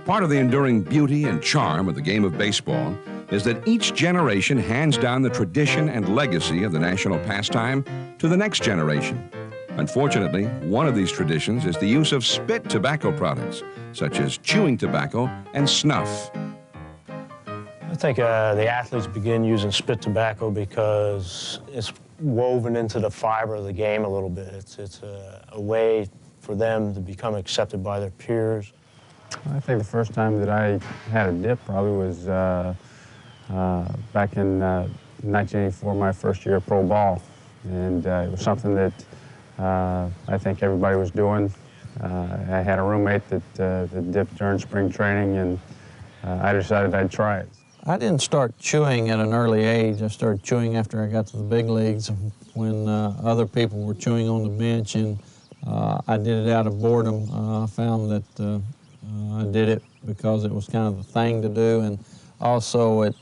Part of the enduring beauty and charm of the game of baseball is that each generation hands down the tradition and legacy of the national pastime to the next generation. Unfortunately, one of these traditions is the use of spit tobacco products, such as chewing tobacco and snuff. I think the athletes begin using spit tobacco because it's woven into the fiber of the game a little bit. It's a way for them to become accepted by their peers. I think the first time that I had a dip probably was back in 1984, my first year of pro ball. And it was something that I think everybody was doing. I had a roommate that dipped during spring training, and I decided I'd try it. I didn't start chewing at an early age. I started chewing after I got to the big leagues when other people were chewing on the bench, and I did it out of boredom. I found that I did it because it was kind of the thing to do, and also it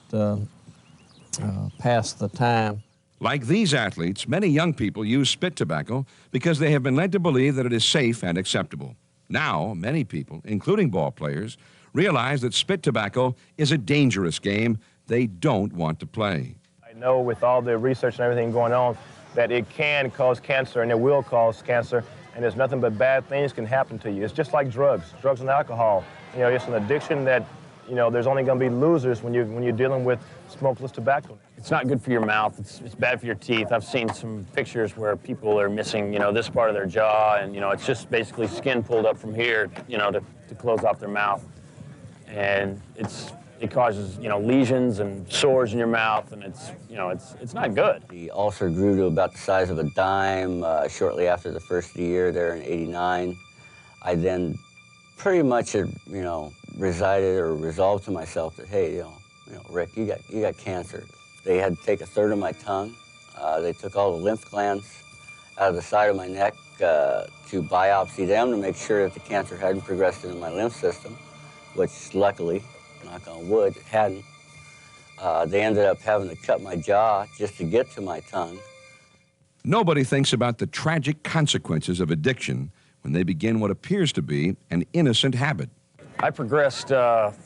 passed the time. Like these athletes, many young people use spit tobacco because they have been led to believe that it is safe and acceptable. Now, many people, including ball players, realize that spit tobacco is a dangerous game they don't want to play. I know with all the research and everything going on that it can cause cancer and it will cause cancer, and there's nothing but bad things can happen to you. It's just like drugs and alcohol. You know, it's an addiction that, you know, there's only going to be losers when you're dealing with smokeless tobacco. It's not good for your mouth. It's bad for your teeth. I've seen some pictures where people are missing, you know, this part of their jaw, and, you know, it's just basically skin pulled up from here, you know, to close off their mouth. And it causes, you know, lesions and sores in your mouth, and it's, you know, it's not good. The ulcer grew to about the size of a dime shortly after the first year there in '89. I then pretty much had, you know, resolved to myself that, hey, you know, Rick, you got cancer. They had to take a third of my tongue. They took all the lymph glands out of the side of my neck to biopsy them to make sure that the cancer hadn't progressed into my lymph system, which luckily, knock on wood, it hadn't. They ended up having to cut my jaw just to get to my tongue. Nobody thinks about the tragic consequences of addiction when they begin what appears to be an innocent habit. I progressed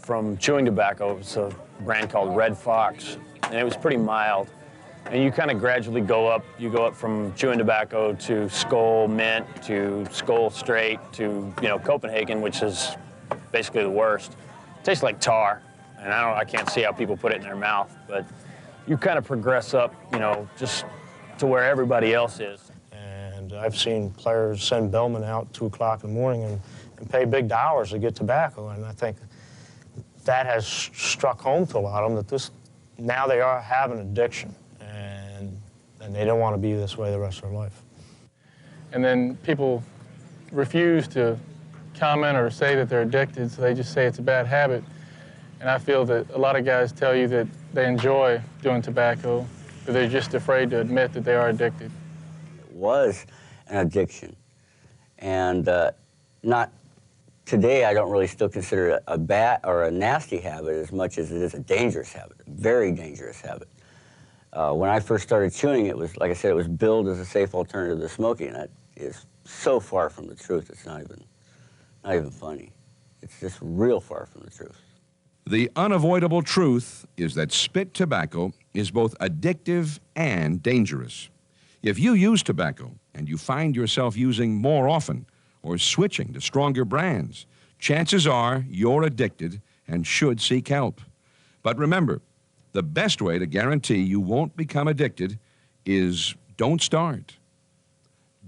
from chewing tobacco. It's a brand called Red Fox, and it was pretty mild. And you kind of gradually go up. You go up from chewing tobacco to Skoal Mint to Skoal Straight to, you know, Copenhagen, which is basically the worst. It tastes like tar, and I can't see how people put it in their mouth, but you kind of progress up, you know, just to where everybody else is. And I've seen players send bellmen out 2 o'clock in the morning and pay big dollars to get tobacco, and I think that has struck home to a lot of them that now they have an addiction, and they don't want to be this way the rest of their life. And then people refuse to comment or say that they're addicted, so they just say it's a bad habit. And I feel that a lot of guys tell you that they enjoy doing tobacco, but they're just afraid to admit that they are addicted. It was an addiction, and not today. I don't really still consider it a bad or a nasty habit as much as it is a dangerous habit, a very dangerous habit. When I first started chewing, it was, like I said, it was billed as a safe alternative to smoking, and that is so far from the truth. It's not even funny. It's just real far from the truth. The unavoidable truth is that spit tobacco is both addictive and dangerous. If you use tobacco and you find yourself using more often or switching to stronger brands, chances are you're addicted and should seek help. But remember, the best way to guarantee you won't become addicted is don't start.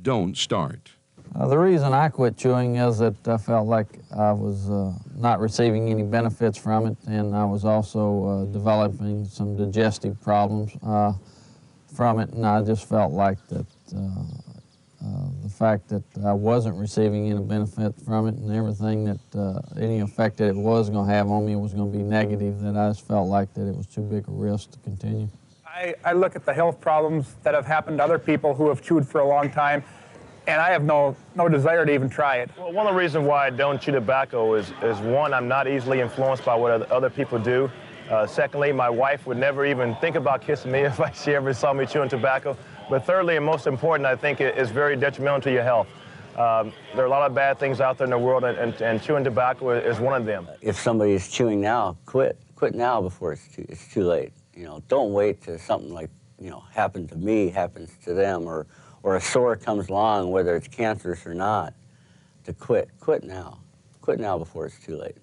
Don't start. The reason I quit chewing is that I felt like I was not receiving any benefits from it, and I was also developing some digestive problems from it, and I just felt like that the fact that I wasn't receiving any benefit from it and everything that any effect that it was going to have on me was going to be negative, that I just felt like that it was too big a risk to continue. I look at the health problems that have happened to other people who have chewed for a long time, and I have no desire to even try it. Well, one of the reasons why I don't chew tobacco is one, I'm not easily influenced by what other people do. Secondly, my wife would never even think about kissing me if she ever saw me chewing tobacco. But thirdly, and most important, I think it is very detrimental to your health. There are a lot of bad things out there in the world, and chewing tobacco is one of them. If somebody is chewing now, quit now before it's too late. You know, don't wait till something like, you know, happened to me happens to them, or a sore comes along, whether it's cancerous or not, to quit. Quit now before it's too late.